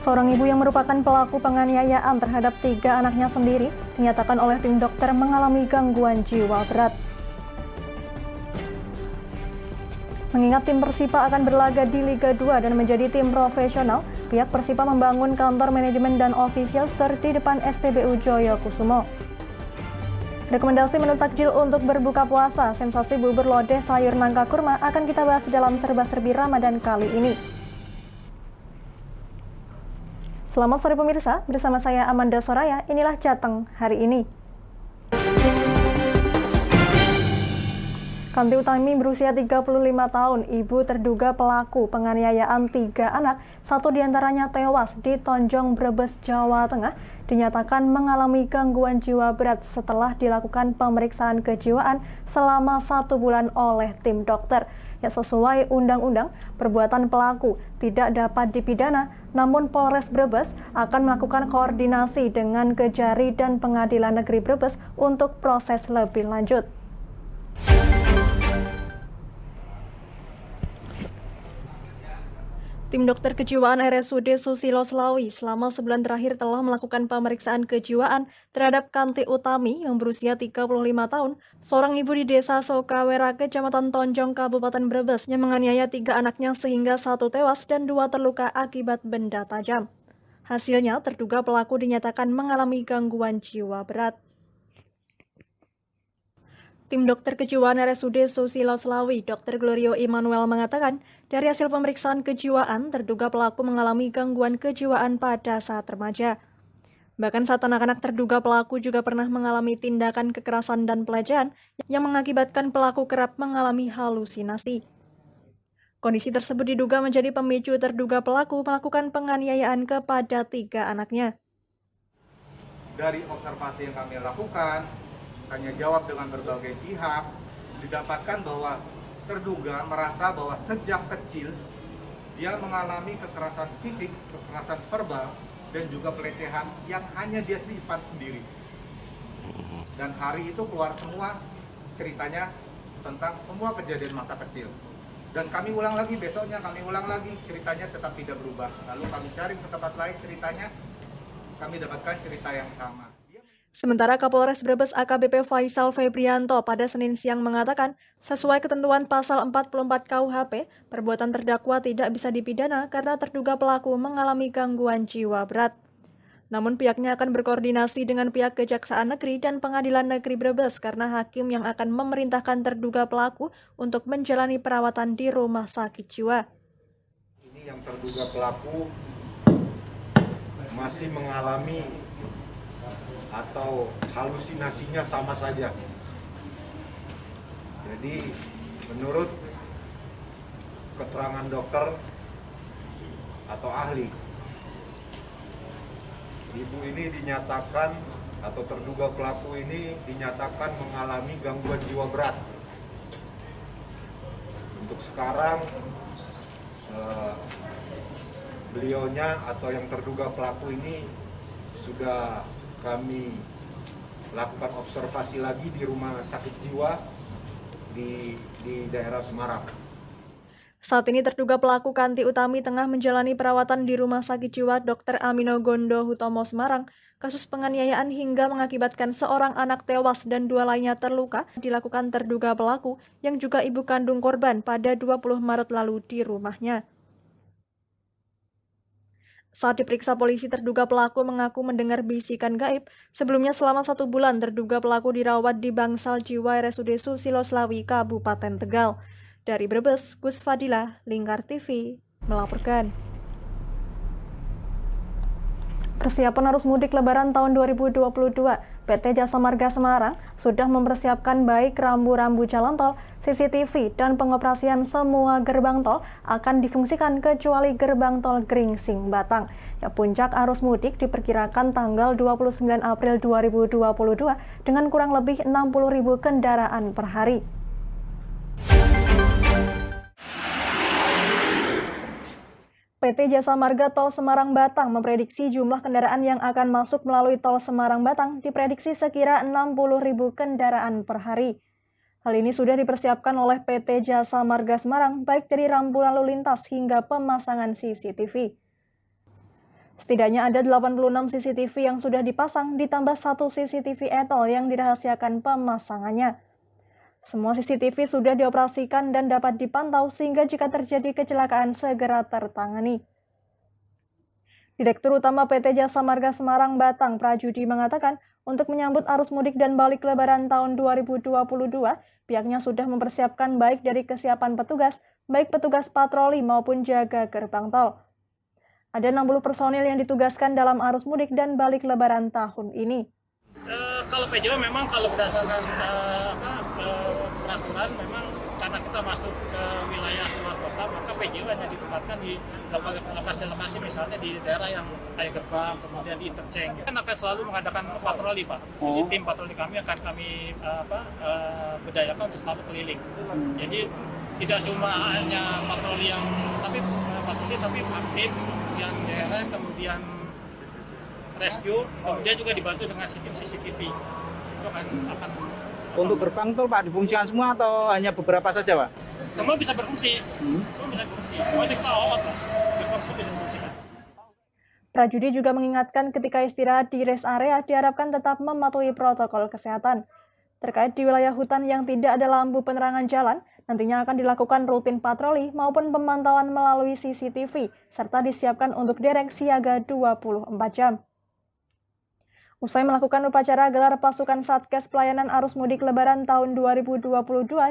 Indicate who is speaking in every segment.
Speaker 1: Seorang ibu yang merupakan pelaku penganiayaan terhadap 3 anaknya sendiri dinyatakan oleh tim dokter mengalami gangguan jiwa berat. Mengingat tim Persipa akan berlaga di Liga 2 dan menjadi tim profesional, pihak Persipa membangun kantor manajemen dan official store di depan SPBU Joyokusumo. Rekomendasi menu takjil untuk berbuka puasa, sensasi bubur lodeh sayur nangka kurma akan kita bahas dalam serba-serbi Ramadan kali ini. Selamat sore pemirsa, bersama saya Amanda Soraya, inilah Jateng hari ini. Kanti Utami berusia 35 tahun, ibu terduga pelaku penganiayaan 3 anak, 1 diantaranya tewas di Tonjong, Brebes, Jawa Tengah, dinyatakan mengalami gangguan jiwa berat setelah dilakukan pemeriksaan kejiwaan selama 1 bulan oleh tim dokter. Ya, sesuai undang-undang, perbuatan pelaku tidak dapat dipidana, namun Polres Brebes akan melakukan koordinasi dengan Kejari dan Pengadilan Negeri Brebes untuk proses lebih lanjut. Tim dokter kejiwaan RSUD Susilo Slawi selama sebulan terakhir telah melakukan pemeriksaan kejiwaan terhadap Kanti Utami yang berusia 35 tahun, seorang ibu di desa Sokawera, Kecamatan Tonjong, Kabupaten Brebes, yang menganiaya 3 anaknya sehingga 1 tewas dan 2 terluka akibat benda tajam. Hasilnya, terduga pelaku dinyatakan mengalami gangguan jiwa berat. Tim dokter kejiwaan RSUD Susilo Slawi, Dr. Glorio Immanuel mengatakan, dari hasil pemeriksaan kejiwaan, terduga pelaku mengalami gangguan kejiwaan pada saat remaja. Bahkan saat anak-anak terduga pelaku juga pernah mengalami tindakan kekerasan dan pelecehan yang mengakibatkan pelaku kerap mengalami halusinasi. Kondisi tersebut diduga menjadi pemicu terduga pelaku melakukan penganiayaan kepada 3 anaknya.
Speaker 2: Dari observasi yang kami lakukan, tanya jawab dengan berbagai pihak, didapatkan bahwa terduga merasa bahwa sejak kecil dia mengalami kekerasan fisik, kekerasan verbal, dan juga pelecehan yang hanya dia simpan sendiri. Dan hari itu keluar semua ceritanya tentang semua kejadian masa kecil. Dan kami ulang lagi, besoknya kami ulang lagi, ceritanya tetap tidak berubah. Lalu kami cari ke tempat lain ceritanya, kami dapatkan cerita yang sama.
Speaker 1: Sementara Kapolres Brebes AKBP Faisal Febrianto pada Senin siang mengatakan, sesuai ketentuan pasal 44 KUHP, perbuatan terdakwa tidak bisa dipidana karena terduga pelaku mengalami gangguan jiwa berat. Namun pihaknya akan berkoordinasi dengan pihak Kejaksaan Negeri dan Pengadilan Negeri Brebes karena hakim yang akan memerintahkan terduga pelaku untuk menjalani perawatan di rumah sakit jiwa.
Speaker 3: Ini yang terduga pelaku masih mengalami atau halusinasinya sama saja. Jadi menurut keterangan dokter atau ahli, ibu ini dinyatakan atau terduga pelaku ini dinyatakan mengalami gangguan jiwa berat. Untuk sekarang beliaunya atau yang terduga pelaku ini sudah kami lakukan observasi lagi di rumah sakit jiwa di daerah Semarang.
Speaker 1: Saat ini terduga pelaku Kanti Utami tengah menjalani perawatan di Rumah Sakit Jiwa Dr. Amino Gondo Hutomo Semarang. Kasus penganiayaan hingga mengakibatkan seorang anak tewas dan 2 lainnya terluka dilakukan terduga pelaku yang juga ibu kandung korban pada 20 Maret lalu di rumahnya. Saat diperiksa polisi, terduga pelaku mengaku mendengar bisikan gaib. Sebelumnya selama 1 bulan, terduga pelaku dirawat di Bangsal Jiwa RSUD Susilo Slawi, Kabupaten Tegal. Dari Brebes, Gus Fadila, Lingkar TV, melaporkan. Persiapan arus mudik Lebaran tahun 2022, PT Jasa Marga Semarang sudah mempersiapkan baik rambu-rambu jalan tol, CCTV, dan pengoperasian semua gerbang tol akan difungsikan kecuali gerbang tol Gringsing Batang. Ya, puncak arus mudik diperkirakan tanggal 29 April 2022 dengan kurang lebih 60.000 kendaraan per hari. PT Jasa Marga Tol Semarang-Batang memprediksi jumlah kendaraan yang akan masuk melalui Tol Semarang-Batang diprediksi sekira 60.000 kendaraan per hari. Hal ini sudah dipersiapkan oleh PT Jasa Marga Semarang baik dari rambu lalu lintas hingga pemasangan CCTV. Setidaknya ada 86 CCTV yang sudah dipasang, ditambah 1 CCTV etol yang dirahasiakan pemasangannya. Semua CCTV sudah dioperasikan dan dapat dipantau sehingga jika terjadi kecelakaan segera tertangani. Direktur Utama PT Jasa Marga Semarang Batang Prajudi mengatakan, untuk menyambut arus mudik dan balik lebaran tahun 2022, pihaknya sudah mempersiapkan baik dari kesiapan petugas, baik petugas patroli maupun jaga gerbang tol. Ada 60 personil yang ditugaskan dalam arus mudik dan balik lebaran tahun ini.
Speaker 4: Kalau PJW memang kalau berdasarkan peraturan memang karena kita masuk ke wilayah luar kota, maka PJW hanya ditempatkan di lokasi-lokasi misalnya di daerah yang kayak gerbang, kemudian di interchange. Kan akan selalu mengadakan patroli, Pak. Jadi tim patroli kami akan kami berdayakan untuk selalu keliling. Jadi tidak cuma hanya patroli yang tapi aktif yang daerah, kemudian rescue, kemudian juga dibantu dengan sistem CCTV. Itu akan
Speaker 5: untuk gerbang tol Pak difungsikan semua atau hanya beberapa saja Pak?
Speaker 4: Semua bisa berfungsi. Semua bisa berfungsi. Pokoknya kita awal Pak. Gerbang semua bisa difungsikan.
Speaker 1: Prajudi juga mengingatkan ketika istirahat di rest area diharapkan tetap mematuhi protokol kesehatan. Terkait di wilayah hutan yang tidak ada lampu penerangan jalan, nantinya akan dilakukan rutin patroli maupun pemantauan melalui CCTV, serta disiapkan untuk derek siaga 24 jam. Usai melakukan upacara gelar pasukan Satgas Pelayanan Arus Mudik Lebaran tahun 2022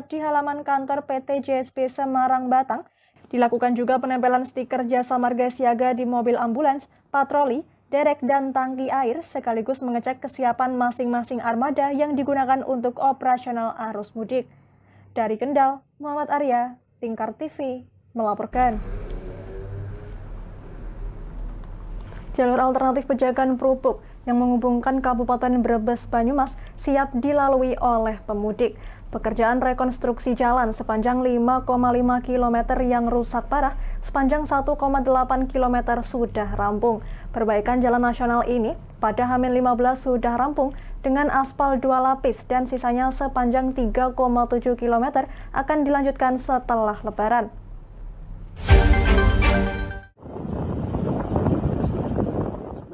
Speaker 1: di halaman kantor PT JSP Semarang Batang, dilakukan juga penempelan stiker Jasa Marga Siaga di mobil ambulans, patroli, derek, dan tangki air, sekaligus mengecek kesiapan masing-masing armada yang digunakan untuk operasional arus mudik. Dari Kendal, Muhammad Arya, Lingkar TV, melaporkan. Jalur alternatif Pejagan Prupuk yang menghubungkan Kabupaten Brebes Banyumas siap dilalui oleh pemudik. Pekerjaan rekonstruksi jalan sepanjang 5,5 km yang rusak parah sepanjang 1,8 km sudah rampung. Perbaikan jalan nasional ini pada H-15 sudah rampung dengan aspal 2 lapis dan sisanya sepanjang 3,7 km akan dilanjutkan setelah Lebaran.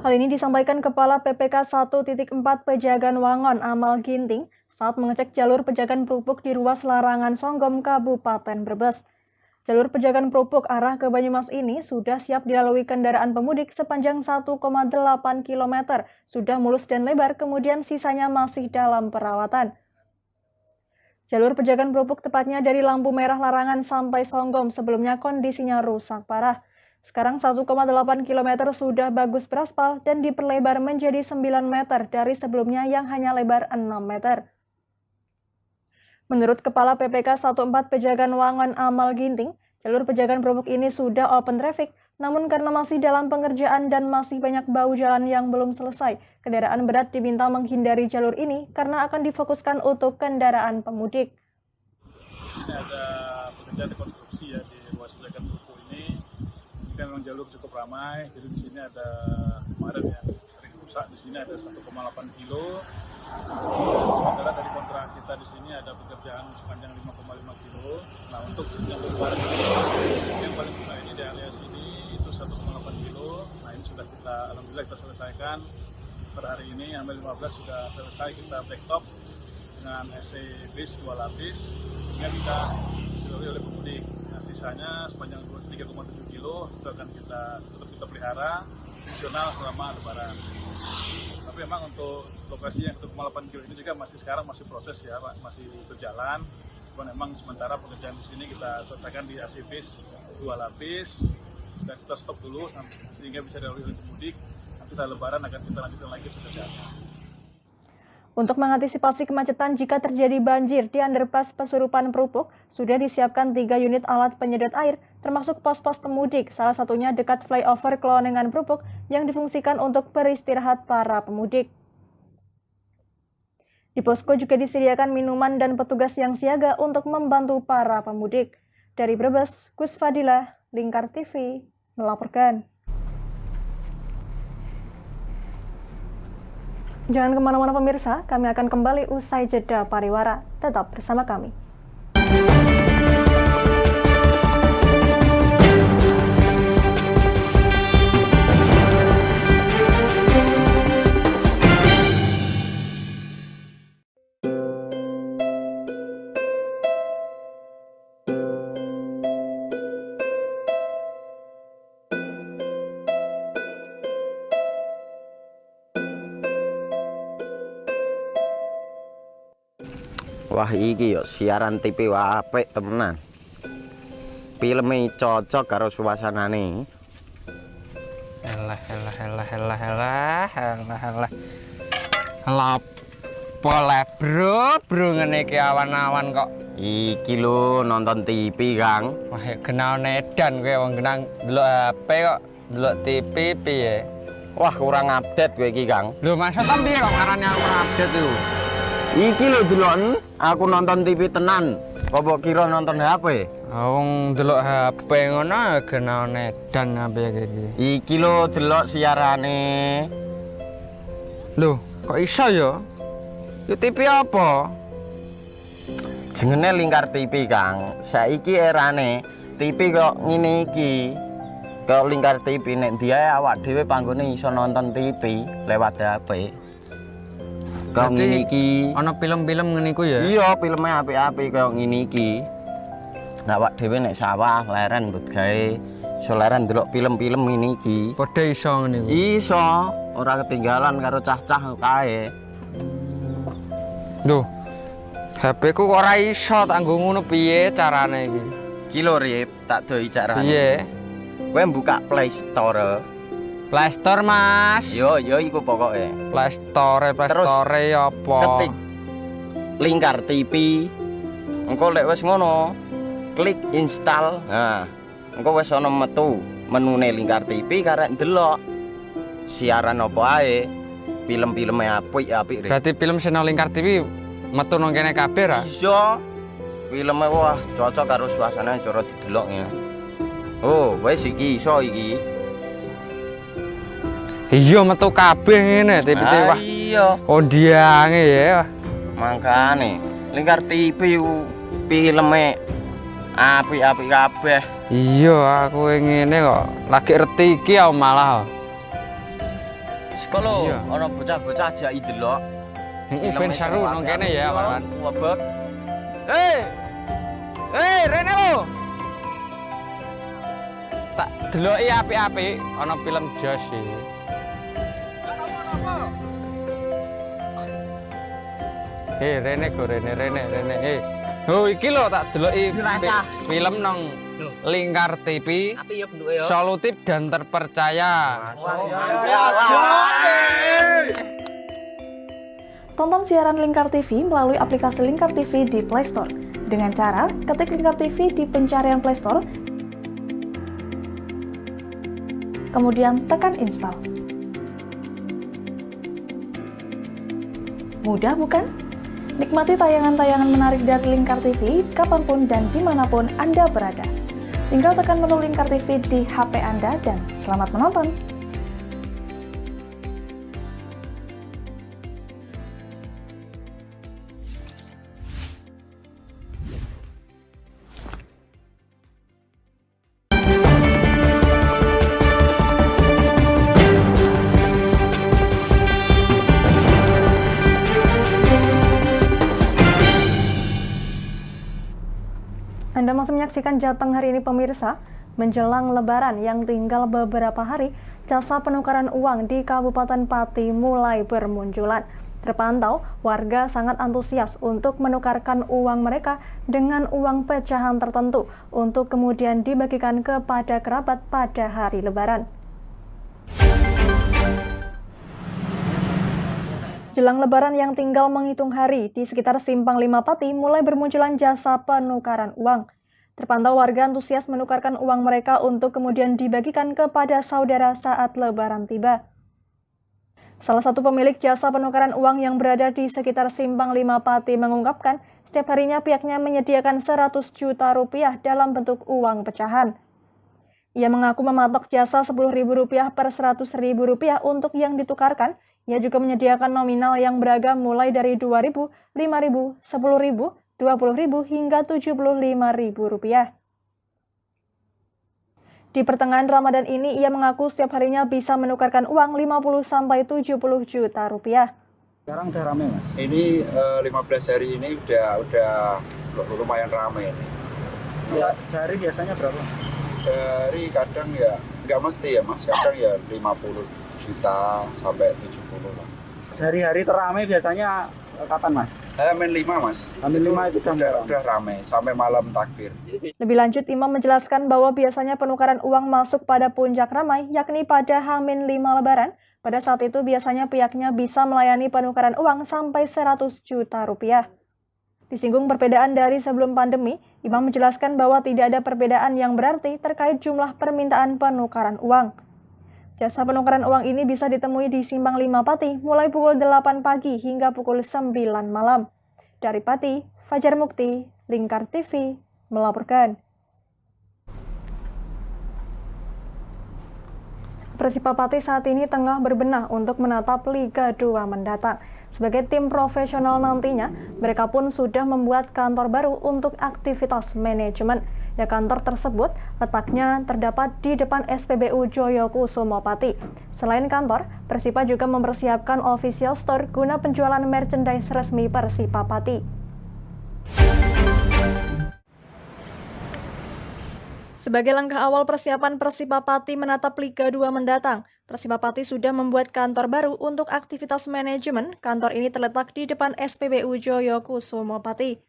Speaker 1: Hal ini disampaikan Kepala PPK 1.4 Pejagan Wangon Amal Ginting saat mengecek jalur Pejagan Prupuk di ruas Larangan Songgom, Kabupaten Brebes. Jalur Pejagan Prupuk arah ke Banyumas ini sudah siap dilalui kendaraan pemudik sepanjang 1,8 km, sudah mulus dan lebar, kemudian sisanya masih dalam perawatan. Jalur Pejagan Prupuk tepatnya dari lampu merah Larangan sampai Songgom sebelumnya kondisinya rusak parah. Sekarang 1,8 km sudah bagus beraspal dan diperlebar menjadi 9 meter dari sebelumnya yang hanya lebar 6 meter. Menurut Kepala PPK 14 Pejagan Wangon Amal Ginting, jalur Pejagan Prupuk ini sudah open traffic, namun karena masih dalam pengerjaan dan masih banyak bahu jalan yang belum selesai, kendaraan berat diminta menghindari jalur ini karena akan difokuskan untuk kendaraan pemudik.
Speaker 6: Di sini ada pekerjaan rekonstruksi ya di ruas Pejagan Prupuk ini. Ini kan memang jalur cukup ramai, jadi di sini ada kemarin yang sering rusak, di sini ada 1,8 kilo. Sementara dari kontrak kita di sini ada pekerjaan sepanjang 5,5 kilo. Nah untuk yang kemarin yang paling besar ini di area sini itu 1,8 kilo. Nah ini sudah kita alhamdulillah kita selesaikan per hari ini. Sampai 15 sudah selesai kita blacktop dengan SC base 2 lapis sehingga bisa dilalui oleh pemudik. Nah sisanya sepanjang 3,7 kilo itu akan kita pelihara fungsional selama Lebaran. Tapi memang untuk lokasi yang 1,8 kilo ini juga sekarang masih proses ya Pak, masih berjalan. Cuma memang sementara pekerjaan di sini kita selesaikan di AC base 2 lapis dan kita stop dulu sehingga bisa dilalui oleh pemudik. Nanti setelah Lebaran akan kita lanjutkan lagi pekerjaannya.
Speaker 1: Untuk mengantisipasi kemacetan jika terjadi banjir di underpass Pesurupan Prupuk, sudah disiapkan 3 unit alat penyedot air, termasuk pos-pos pemudik, salah satunya dekat flyover Klonengan Prupuk yang difungsikan untuk beristirahat para pemudik. Di posko juga disediakan minuman dan petugas yang siaga untuk membantu para pemudik. Dari Brebes, Gus Fadilah, Lingkar TV, melaporkan. Jangan kemana-mana pemirsa, kami akan kembali usai jeda pariwara. Tetap bersama kami.
Speaker 7: Wah iki yo siaran TV apik temenan. Filme cocok karo suasanane.
Speaker 8: Elah. Boleh bro ngene iki awan-awan kok.
Speaker 7: Iki lho nonton TV, Kang.
Speaker 8: Wah, kenal nedan kowe wong genang delok HP kok delok TV piye?
Speaker 7: Wah, kurang update kowe iki, Kang.
Speaker 8: Lho, maksudnya piye kok ngarane aku update itu?
Speaker 7: Iki lho deloken, aku nonton TV tenan. Apa kira nonton HP?
Speaker 8: Wong delok HP ngono kenal nedan apa iki?
Speaker 7: Iki lho delok siarane.
Speaker 8: Lho, kok iso ya? Yo TV apa?
Speaker 7: Jenenge Lingkar TV, Kang. Saiki erane TV kok ngene iki. Kok Lingkar TV nek dia awak dhewe panggone iso nonton TV lewat HP. Kok ngene iki.
Speaker 8: Ana film-film ngene iku ya?
Speaker 7: Iya, filme apik-apik kok ngene iki. Awak dhewe nek sawah leren mbut gawe iso leren delok film-film ngene iki.
Speaker 8: Padha iso ngene iku.
Speaker 7: Iso, ora ketinggalan karo cah-cah kae.
Speaker 8: Duh, HP ku kok ora iso tak nggo ngono piye carane iki?
Speaker 7: Iki lho Rip, tak doi carane.
Speaker 8: Piye?
Speaker 7: Kowe buka Play Store.
Speaker 8: Play Store, Mas.
Speaker 7: Yo iku pokoke.
Speaker 8: Play Store apa?
Speaker 7: Ketik Lingkar TV. Engko lek wis ngono, klik install. Nah, engko wis ana metu menune Lingkar TV karek ndelok siaran apa ae. Film-filme apik-apik.
Speaker 8: Berarti film channel Lingkar TV metu nang kene kabeh ra?
Speaker 7: Iso. Filme wah cocok karo suasana cara didelok ya. Oh, wis iki iso iki.
Speaker 8: Iya metu kabeh ngene TV wah.
Speaker 7: Iya.
Speaker 8: Kondiange ya.
Speaker 7: Mangkane Lingkar TV filme apik-apik kabeh.
Speaker 8: Iya, aku ngene kok lagi reti iki malah.
Speaker 7: Kalau
Speaker 8: Iya.
Speaker 7: ana bocah-bocah ajak delok.
Speaker 8: Ben seru nang kene ya, Pak.
Speaker 7: Wabek.
Speaker 8: Rene lo. Tak deloki apik-apik ana film Jos iki. Rene go Rene. Oh iki lho tak deloki film nang Lingkar TV. Solutif dan terpercaya.
Speaker 1: Tonton siaran Lingkar TV melalui aplikasi Lingkar TV di Play Store. Dengan cara ketik Lingkar TV di pencarian Play Store, kemudian tekan install. Mudah bukan? Nikmati tayangan-tayangan menarik dari Lingkar TV kapanpun dan dimanapun Anda berada. Tinggal tekan menu Lingkar TV di HP Anda dan selamat menonton! Anda masih menyaksikan Jateng hari ini pemirsa. Menjelang Lebaran yang tinggal beberapa hari, jasa penukaran uang di Kabupaten Pati mulai bermunculan. Terpantau, warga sangat antusias untuk menukarkan uang mereka dengan uang pecahan tertentu untuk kemudian dibagikan kepada kerabat pada hari Lebaran. Jelang Lebaran yang tinggal menghitung hari, di sekitar Simpang 5 Pati mulai bermunculan jasa penukaran uang. Terpantau warga antusias menukarkan uang mereka untuk kemudian dibagikan kepada saudara saat Lebaran tiba. Salah satu pemilik jasa penukaran uang yang berada di sekitar Simpang 5 Pati mengungkapkan, setiap harinya pihaknya menyediakan 100 juta rupiah dalam bentuk uang pecahan. Ia mengaku mematok jasa Rp10.000 per Rp100.000 untuk yang ditukarkan. Ia juga menyediakan nominal yang beragam mulai dari Rp2.000, Rp5.000, Rp10.000, Rp20.000 hingga Rp75.000. Di pertengahan Ramadan ini, ia mengaku setiap harinya bisa menukarkan uang 50-70 juta rupiah.
Speaker 5: Sekarang udah rame, Mas?
Speaker 9: Ini 15 hari ini udah lumayan ramai.
Speaker 5: Ya, sehari biasanya berapa?
Speaker 9: Sehari kadang ya nggak mesti ya Mas, kadang ya 50 juta sampai 70 lah.
Speaker 5: Sehari-hari teramai biasanya kapan, Mas?
Speaker 9: H-5 Mas.
Speaker 5: H-5 itu
Speaker 9: udah ramai sampai malam takbir.
Speaker 1: Lebih lanjut, Imam menjelaskan bahwa biasanya penukaran uang masuk pada puncak ramai, yakni pada H-5 Lebaran. Pada saat itu biasanya pihaknya bisa melayani penukaran uang sampai 100 juta rupiah. Disinggung perbedaan dari sebelum pandemi, Imam menjelaskan bahwa tidak ada perbedaan yang berarti terkait jumlah permintaan penukaran uang. Jasa penukaran uang ini bisa ditemui di Simpang 5 Pati mulai pukul 8 pagi hingga pukul 9 malam. Dari Pati, Fajar Mukti, Lingkar TV, melaporkan. Persipa Pati saat ini tengah berbenah untuk menatap Liga 2 mendatang. Sebagai tim profesional nantinya, mereka pun sudah membuat kantor baru untuk aktivitas manajemen. Ya, kantor tersebut letaknya terdapat di depan SPBU Joyokusumo Pati. Selain kantor, Persipa juga mempersiapkan official store guna penjualan merchandise resmi Persipa Pati. Sebagai langkah awal persiapan Persipa Pati menatap Liga 2 mendatang, Persipa Pati sudah membuat kantor baru untuk aktivitas manajemen. Kantor ini terletak di depan SPBU Joyokusumo Pati.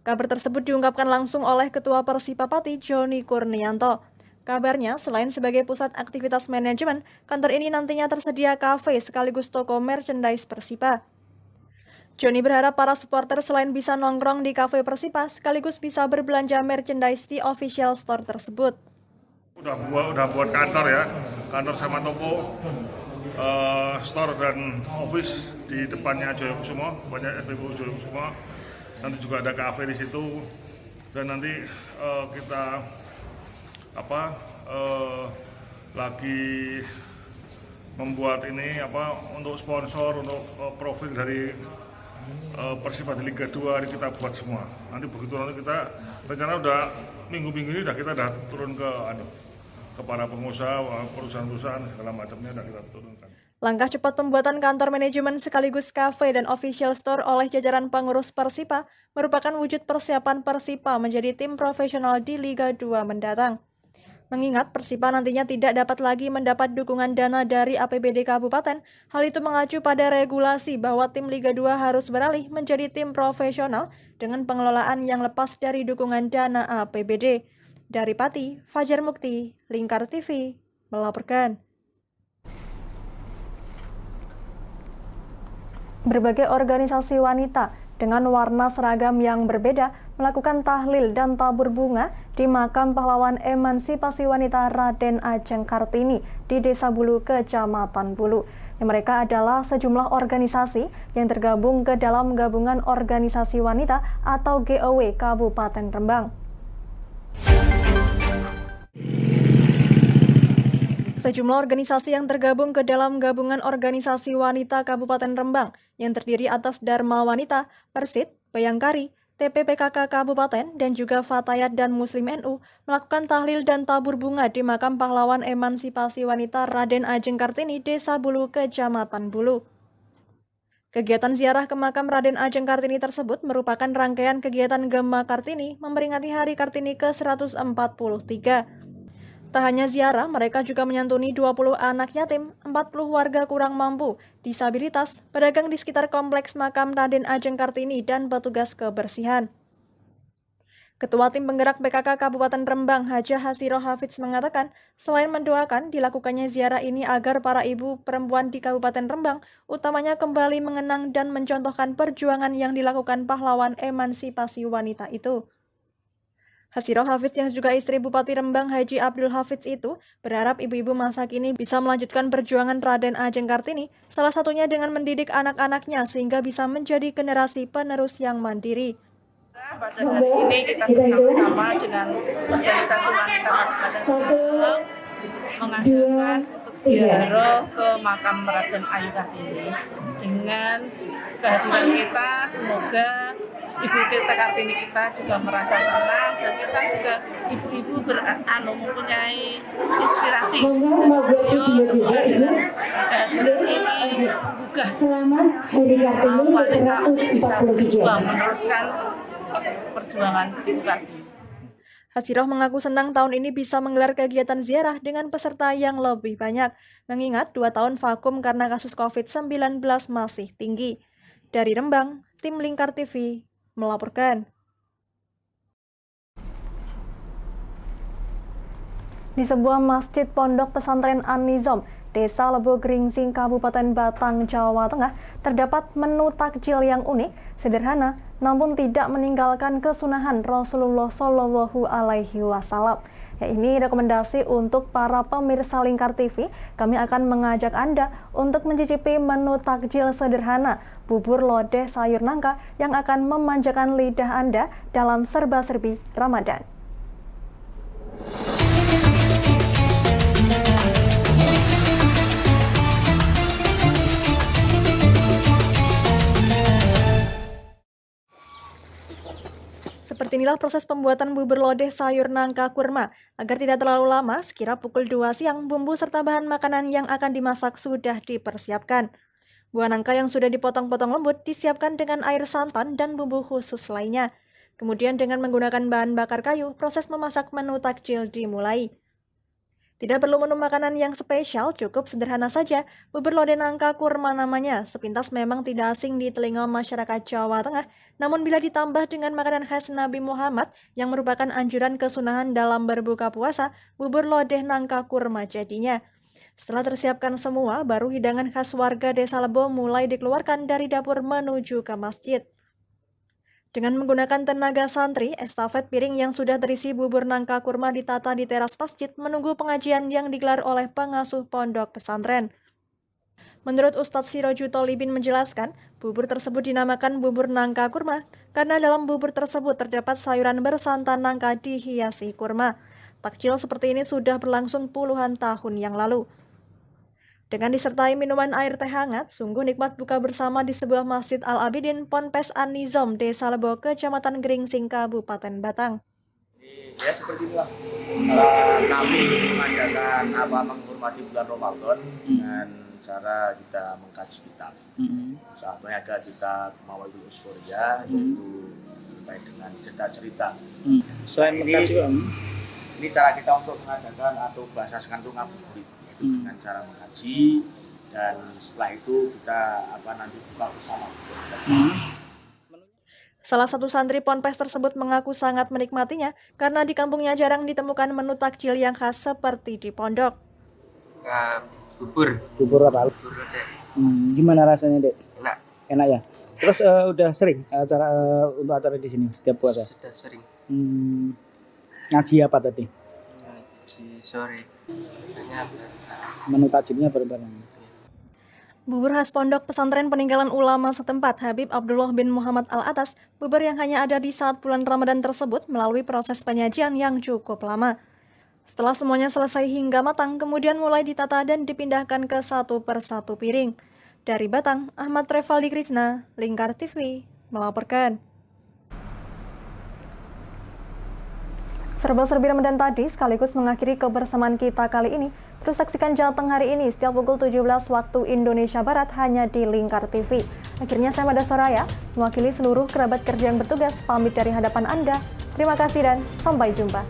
Speaker 1: Kabar tersebut diungkapkan langsung oleh Ketua Persipa Pati, Joni Kurnianto. Kabarnya, selain sebagai pusat aktivitas manajemen, kantor ini nantinya tersedia kafe sekaligus toko merchandise Persipa. Joni berharap para supporter selain bisa nongkrong di kafe Persipa, sekaligus bisa berbelanja merchandise di official store tersebut.
Speaker 6: Udah buat kantor ya, kantor sama toko, store dan office di depannya Joyokusumo, banyak SPBU Joyokusumo. Nanti juga ada kafe di situ, dan nanti kita lagi membuat ini untuk sponsor, untuk profil dari Persipa di Liga 2 kita buat semua. Nanti begitu kita rencana udah minggu-minggu ini kita turun ke para pengusaha, perusahaan-perusahaan segala macamnya kita turunkan.
Speaker 1: Langkah cepat pembuatan kantor manajemen sekaligus kafe dan official store oleh jajaran pengurus Persipa merupakan wujud persiapan Persipa menjadi tim profesional di Liga 2 mendatang. Mengingat Persipa nantinya tidak dapat lagi mendapat dukungan dana dari APBD Kabupaten, hal itu mengacu pada regulasi bahwa tim Liga 2 harus beralih menjadi tim profesional dengan pengelolaan yang lepas dari dukungan dana APBD. Dari Pati, Fajar Mukti, Lingkar TV, melaporkan. Berbagai organisasi wanita dengan warna seragam yang berbeda melakukan tahlil dan tabur bunga di makam pahlawan emansipasi wanita Raden Ajeng Kartini di Desa Bulu, Kecamatan Bulu. Mereka adalah sejumlah organisasi yang tergabung ke dalam Gabungan Organisasi Wanita atau GOW Kabupaten Rembang. Sejumlah organisasi yang tergabung ke dalam Gabungan Organisasi Wanita Kabupaten Rembang yang terdiri atas Dharma Wanita, Persit, Bayangkari, TPPKK Kabupaten, dan juga Fatayat dan Muslim NU melakukan tahlil dan tabur bunga di makam pahlawan emansipasi wanita Raden Ajeng Kartini, Desa Bulu, Kecamatan Bulu. Kegiatan ziarah ke makam Raden Ajeng Kartini tersebut merupakan rangkaian kegiatan Gema Kartini memperingati Hari Kartini ke-143. Tak hanya ziarah, mereka juga menyantuni 20 anak yatim, 40 warga kurang mampu, disabilitas, pedagang di sekitar kompleks makam Raden Ajeng Kartini, dan petugas kebersihan. Ketua Tim Penggerak PKK Kabupaten Rembang, Haja Hasiroh Hafidz mengatakan, selain mendoakan, dilakukannya ziarah ini agar para ibu perempuan di Kabupaten Rembang, utamanya kembali mengenang dan mencontohkan perjuangan yang dilakukan pahlawan emansipasi wanita itu. Hasiroh Hafidz yang juga istri Bupati Rembang Haji Abdul Hafidz itu berharap ibu-ibu masa kini bisa melanjutkan perjuangan Raden Ajeng Kartini, salah satunya dengan mendidik anak-anaknya sehingga bisa menjadi generasi penerus yang mandiri.
Speaker 10: Pada hari ini kita bersama-sama dengan organisasi wanita Kabupaten Rembang mengadakan untuk ziarah ke makam Raden Ajeng Kartini. Dengan kehadiran kita, semoga Ibu kita Kartini kita juga merasa senang, dan kita juga ibu-ibu mempunyai inspirasi. Dan beliau semoga dengan kehadiran ini menggugah wanita untuk bisa berjuang meneruskan perjuangan Ibu Kartini.
Speaker 1: Hasiroh mengaku senang tahun ini bisa menggelar kegiatan ziarah dengan peserta yang lebih banyak, mengingat 2 tahun vakum karena kasus COVID-19 masih tinggi. Dari Rembang, Tim Lingkar TV melaporkan. Di sebuah masjid pondok pesantren An-Nizam, Desa Lebo Gringsing, Kabupaten Batang, Jawa Tengah, terdapat menu takjil yang unik, sederhana, namun tidak meninggalkan kesunahan Rasulullah Shallallahu Alaihi Wasallam. Ya, ini rekomendasi untuk para pemirsa Lingkar TV. Kami akan mengajak Anda untuk mencicipi menu takjil sederhana, bubur lodeh sayur nangka yang akan memanjakan lidah Anda dalam serba-serbi Ramadan. Seperti inilah proses pembuatan bubur lodeh sayur nangka kurma. Agar tidak terlalu lama, sekira pukul 2 siang, bumbu serta bahan makanan yang akan dimasak sudah dipersiapkan. Buah nangka yang sudah dipotong-potong lembut disiapkan dengan air santan dan bumbu khusus lainnya. Kemudian dengan menggunakan bahan bakar kayu, proses memasak menu takjil dimulai. Tidak perlu menu makanan yang spesial, cukup sederhana saja. Bubur lodeh nangka kurma namanya, sepintas memang tidak asing di telinga masyarakat Jawa Tengah. Namun bila ditambah dengan makanan khas Nabi Muhammad yang merupakan anjuran kesunahan dalam berbuka puasa, bubur lodeh nangka kurma jadinya. Setelah tersiapkan semua, baru hidangan khas warga Desa Lebo mulai dikeluarkan dari dapur menuju ke masjid. Dengan menggunakan tenaga santri, estafet piring yang sudah terisi bubur nangka kurma ditata di teras masjid menunggu pengajian yang digelar oleh pengasuh pondok pesantren. Menurut Ustadz Siroju Tolibin menjelaskan, bubur tersebut dinamakan bubur nangka kurma karena dalam bubur tersebut terdapat sayuran bersantan nangka dihiasi kurma. Takjil seperti ini sudah berlangsung puluhan tahun yang lalu. Dengan disertai minuman air teh hangat, sungguh nikmat buka bersama di sebuah Masjid Al-Abidin, Ponpes An-Nizam, Desa Lebo, Kecamatan Gringsing, Kabupaten Batang.
Speaker 9: Ya seperti inilah kami mengadakan menghormati bulan Ramadan dengan cara kita mengkaji kitab. Saat ini ada kitab Mawaidul Usfuria, yaitu terkait dengan cerita-cerita.
Speaker 5: Selain mengkaji,
Speaker 9: ini cara kita untuk mengadakan atau bahasa sekarang itu ngabuburit, yaitu dengan cara mengkaji, dan setelah itu kita nanti buka bersama.
Speaker 1: Salah satu santri ponpes tersebut mengaku sangat menikmatinya karena di kampungnya jarang ditemukan menu takjil yang khas seperti di pondok.
Speaker 5: Bubur apa? Gimana rasanya, Dek? Enak ya. Terus udah sering untuk acara di sini setiap puasa?
Speaker 11: Sudah sering.
Speaker 5: Ngaji apa tadi?
Speaker 11: Ngaji sore.
Speaker 5: Menu takjilnya bareng-bareng.
Speaker 1: Bubur khas pondok pesantren peninggalan ulama setempat Habib Abdullah bin Muhammad Al-Atas, bubur yang hanya ada di saat bulan Ramadan tersebut melalui proses penyajian yang cukup lama. Setelah semuanya selesai hingga matang, kemudian mulai ditata dan dipindahkan ke satu persatu piring. Dari Batang, Ahmad Revaldi Krisna, Lingkar TV, melaporkan. Serba-serbi Ramadan tadi sekaligus mengakhiri kebersamaan kita kali ini. Terus saksikan Jateng hari ini setiap pukul 17 waktu Indonesia Barat hanya di Lingkar TV. Akhirnya saya Mada Soraya, mewakili seluruh kerabat kerja yang bertugas, pamit dari hadapan Anda. Terima kasih dan sampai jumpa.